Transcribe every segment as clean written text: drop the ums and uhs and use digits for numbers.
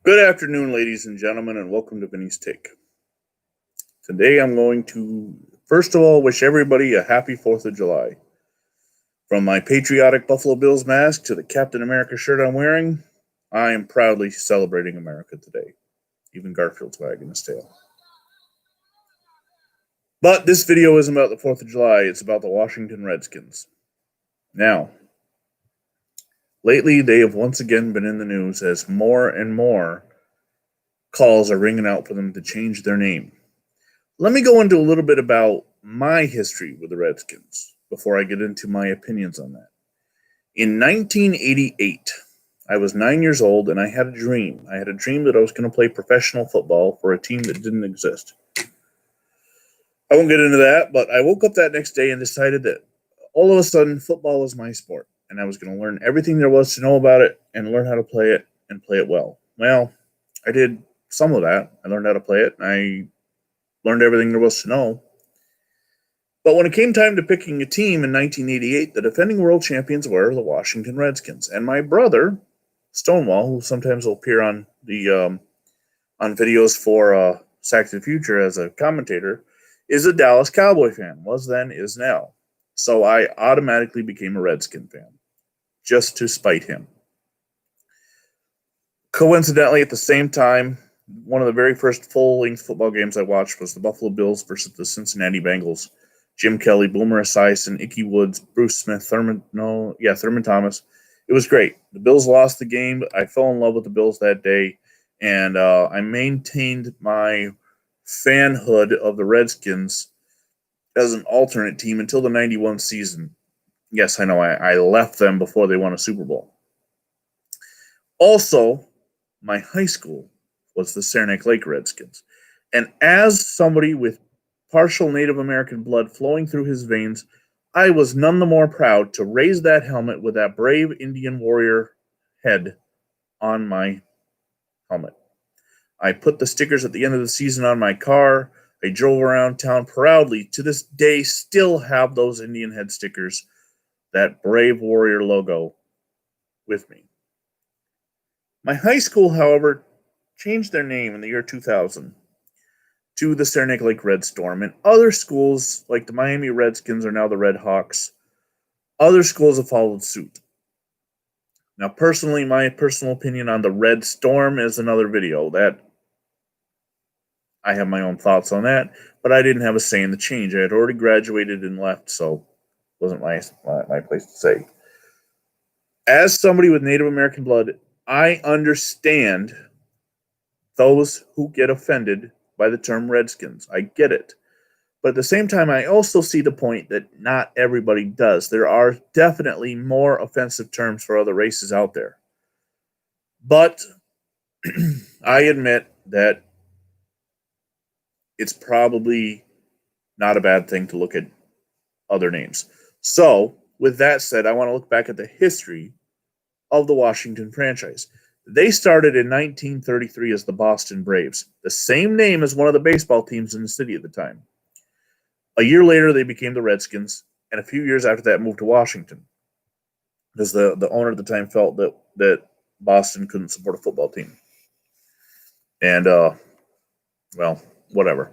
Good afternoon, ladies and gentlemen, and welcome to Vinny's Take. Today I'm going to, first of all, wish everybody a happy 4th of July. From my patriotic Buffalo Bills mask to the Captain America shirt I'm wearing, I am proudly celebrating America today. Even Garfield's wagging his tail. But this video isn't about the 4th of July, it's about the Washington Redskins. Now, lately they have once again been in the news as more and more calls are ringing out for them to change their name. Let me go into a little bit about my history with the Redskins before I get into my opinions on that. In 1988, I was 9 years old and I had a dream. I had a dream that I was going to play professional football for a team that didn't exist. I won't get into that, but I woke up that next day and decided that all of a sudden football was my sport and I was going to learn everything there was to know about it and learn how to play it and play it well. Well, I did some of that. I learned how to play it. I learned everything there was to know. But when it came time to picking a team in 1988, the defending world champions were the Washington Redskins. And my brother, Stonewall, who sometimes will appear on the on videos for Sack to the Future as a commentator, is a Dallas Cowboy fan. Was then, is now. So I automatically became a Redskin fan, just to spite him. Coincidentally, at the same time, one of the very first full-length football games I watched was the Buffalo Bills versus the Cincinnati Bengals. Jim Kelly, Boomer Esiason, Ickey Woods, Bruce Smith, Thurman Thomas. It was great. The Bills lost the game. I fell in love with the Bills that day, and I maintained my fanhood of the Redskins as an alternate team until the 91 season. Yes, I know, I left them before they won a Super Bowl. Also, my high school was the Saranac Lake Redskins. And as somebody with partial Native American blood flowing through his veins, I was none the more proud to raise that helmet with that brave Indian warrior head on my helmet. I put the stickers at the end of the season on my car. I drove around town proudly. To this day, still have those Indian head stickers, that brave warrior logo with me. My high school, however, changed their name in the year 2000 to the Saranac Lake Red Storm, and other schools, like the Miami Redskins, are now the Red Hawks. Other schools have followed suit. Now, personally, my personal opinion on the Red Storm is another video. That I have my own thoughts on that, but I didn't have a say in the change. I had already graduated and left, so it wasn't my place to say. As somebody with Native American blood, I understand those who get offended by the term Redskins. I get it. But at the same time, I also see the point that not everybody does. There are definitely more offensive terms for other races out there. But I admit that it's probably not a bad thing to look at other names. So, with that said, I want to look back at the history of the Washington franchise. They started in 1933 as the Boston Braves, the same name as one of the baseball teams in the city at the time. A year later, they became the Redskins, and a few years after that, moved to Washington, because the owner at the time felt that Boston couldn't support a football team. And, well, whatever.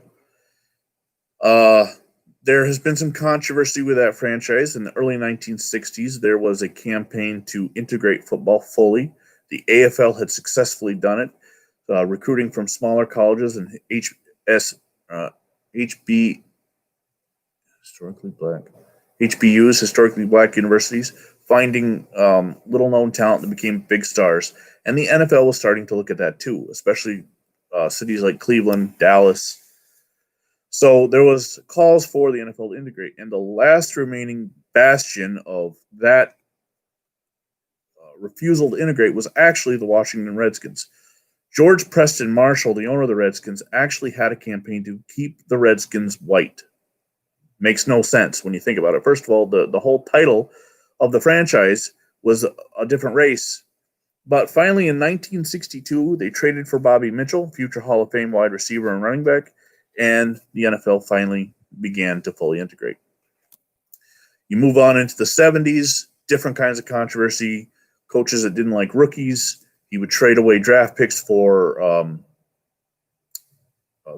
There has been some controversy with that franchise. In the early 1960s, there was a campaign to integrate football fully. The AFL had successfully done it, recruiting from smaller colleges and HBUs, historically black universities, finding little-known talent that became big stars. And the NFL was starting to look at that too, especially cities like Cleveland, Dallas. So there was calls for the NFL to integrate, and the last remaining bastion of that refusal to integrate was actually the Washington Redskins. George Preston Marshall, the owner of the Redskins, actually had a campaign to keep the Redskins white. Makes no sense when you think about it. First of all, the whole title of the franchise was a different race. But finally, in 1962, they traded for Bobby Mitchell, future Hall of Fame wide receiver and running back, and the NFL finally began to fully integrate. You move on into the 70s, different kinds of controversy, coaches that didn't like rookies, He would trade away draft picks for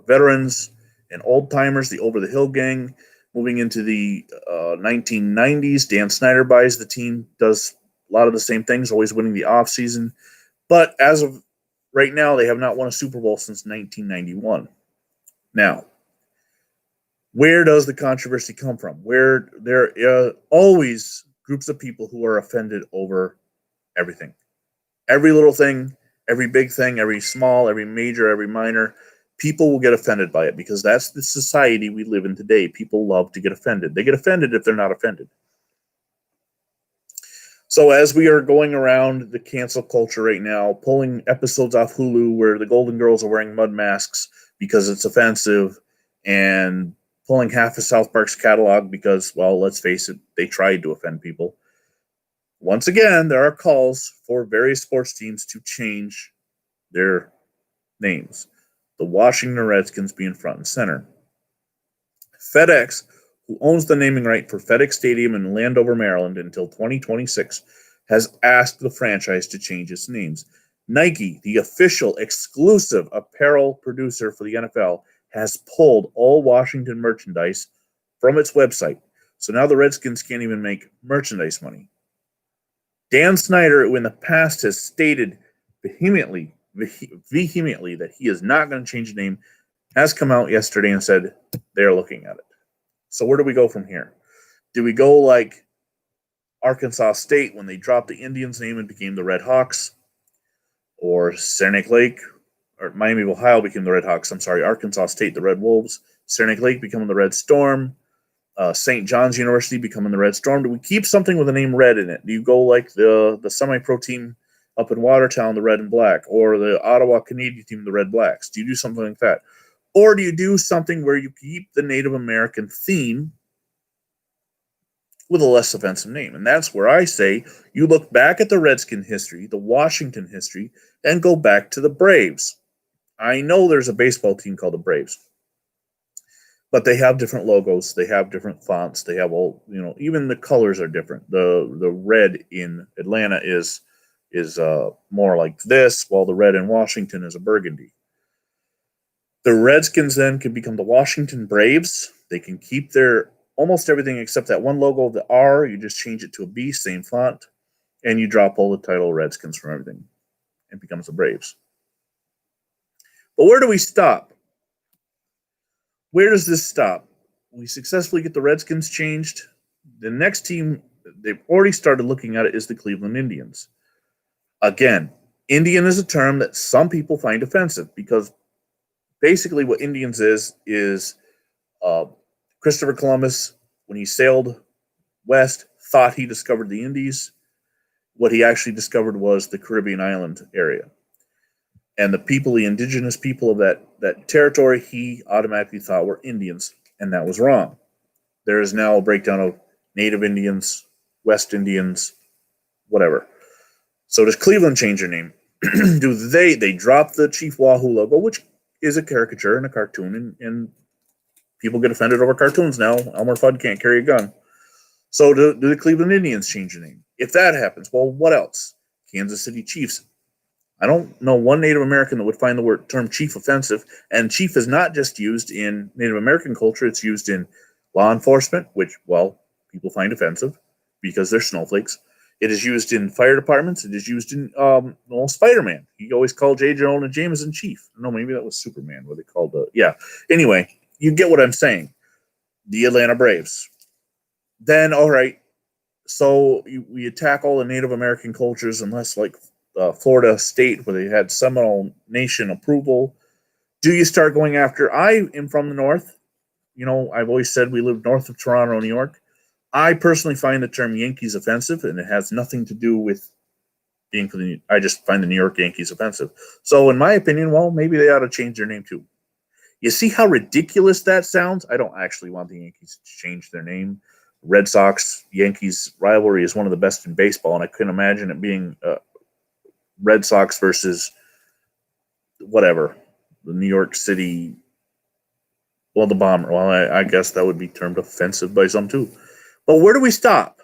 veterans and old timers, the over the hill gang. Moving into the 1990s, Dan Snyder buys the team, does a lot of the same things, always winning the offseason. But as of right now, they have not won a Super Bowl since 1991. Now, where does the controversy come from? Where there are always groups of people who are offended over everything. Every little thing, every big thing, every small, every major, every minor, people will get offended by it because that's the society we live in today. People love to get offended. They get offended if they're not offended. So as we are going around the cancel culture right now, pulling episodes off Hulu where the Golden Girls are wearing mud masks because it's offensive, and pulling half of South Park's catalog because, well, let's face it, they tried to offend people. Once again, there are calls for various sports teams to change their names. The Washington Redskins being front and center. FedEx, who owns the naming right for FedEx Stadium in Landover, Maryland until 2026, has asked the franchise to change its names. Nike, the official exclusive apparel producer for the NFL, has pulled all Washington merchandise from its website. So now the Redskins can't even make merchandise money. Dan Snyder, who in the past has stated vehemently that he is not going to change the name, has come out yesterday and said they're looking at it. So where do we go from here? Do we go like Arkansas State when they dropped the Indians name and became the Red Hawks? Or Saranac Lake, or Miami of Ohio became the Red Hawks. I'm sorry, Arkansas State, the Red Wolves. Saranac Lake becoming the Red Storm. St. John's University becoming the Red Storm. Do we keep something with the name Red in it? Do you go like the semi-pro team up in Watertown, the Red and Black, or the Ottawa Canadian team, the Red Blacks? Do you do something like that? Or do you do something where you keep the Native American theme with a less offensive name? And that's where I say you look back at the Redskin history, the Washington history, and go back to the Braves. I know there's a baseball team called the Braves, but they have different logos, they have different fonts, they have all, even the colors are different. The red in Atlanta is more like this, while the red in Washington is a burgundy. The Redskins then can become the Washington Braves. They can keep their almost everything except that one logo of the R. You just change it to a B, same font, and you drop all the title Redskins from everything. It becomes the Braves. But where do we stop? Where does this stop? We successfully get the Redskins changed. The next team, they've already started looking at it, is the Cleveland Indians. Again, Indian is a term that some people find offensive because basically what Indians is Christopher Columbus, when he sailed west, thought he discovered the Indies. What he actually discovered was the Caribbean island area. And the people, the indigenous people of that territory, he automatically thought were Indians, and that was wrong. There is now a breakdown of Native Indians, West Indians, whatever. So does Cleveland change their name? Do they drop the Chief Wahoo logo, which is a caricature and a cartoon, and people get offended over cartoons now. Elmer Fudd can't carry a gun. So do the Cleveland Indians change the name? If that happens, well, what else? Kansas City Chiefs. I don't know one Native American that would find the term chief offensive. And chief is not just used in Native American culture. It's used in law enforcement, which, well, people find offensive because they're snowflakes. It is used in fire departments. It is used in, Spider-Man. He always called J. Jonah Jameson chief. No, maybe that was Superman, what they called yeah. Anyway, you get what I'm saying. The Atlanta Braves. Then, all right, so we attack all the Native American cultures unless, like, Florida State, where they had Seminole Nation approval. Do you start going after? I am from the North. I've always said we live north of Toronto, New York. I personally find the term Yankees offensive, and it has nothing to do with being for the. I just find the New York Yankees offensive. So, in my opinion, well, maybe they ought to change their name too. You see how ridiculous that sounds? I don't actually want the Yankees to change their name. Red Sox-Yankees rivalry is one of the best in baseball, and I couldn't imagine it being Red Sox versus whatever, the New York City, the Bomber. Well, I guess that would be termed offensive by some too. But where do we stop?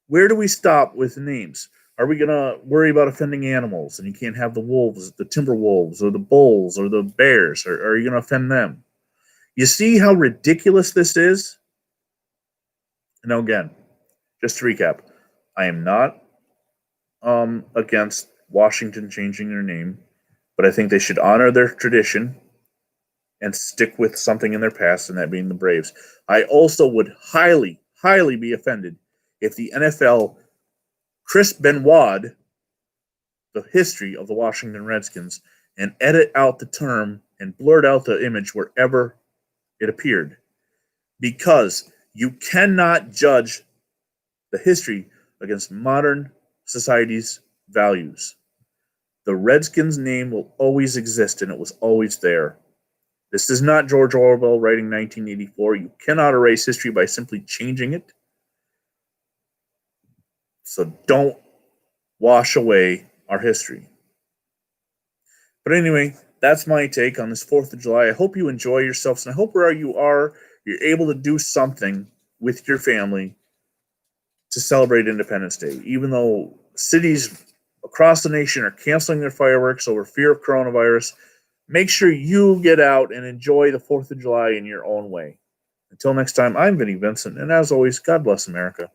Where do we stop with names? Are we going to worry about offending animals and you can't have the wolves, the timber wolves, or the bulls, or the bears? Or are you going to offend them? You see how ridiculous this is? Now, again, just to recap, I am not against Washington changing their name, but I think they should honor their tradition and stick with something in their past, and that being the Braves. I also would highly, highly be offended if the NFL Chris Benoit the history of the Washington Redskins and edit out the term and blurt out the image wherever it appeared. Because you cannot judge the history against modern society's values. The Redskins name will always exist and it was always there. This is not George Orwell writing 1984. You cannot erase history by simply changing it. So don't wash away our history. But anyway, that's my take on this 4th of July. I hope you enjoy yourselves, and I hope wherever you are, you're able to do something with your family to celebrate Independence Day. Even though cities across the nation are canceling their fireworks over fear of coronavirus, make sure you get out and enjoy the 4th of July in your own way. Until next time, I'm Vinny Vincent, and as always, God bless America.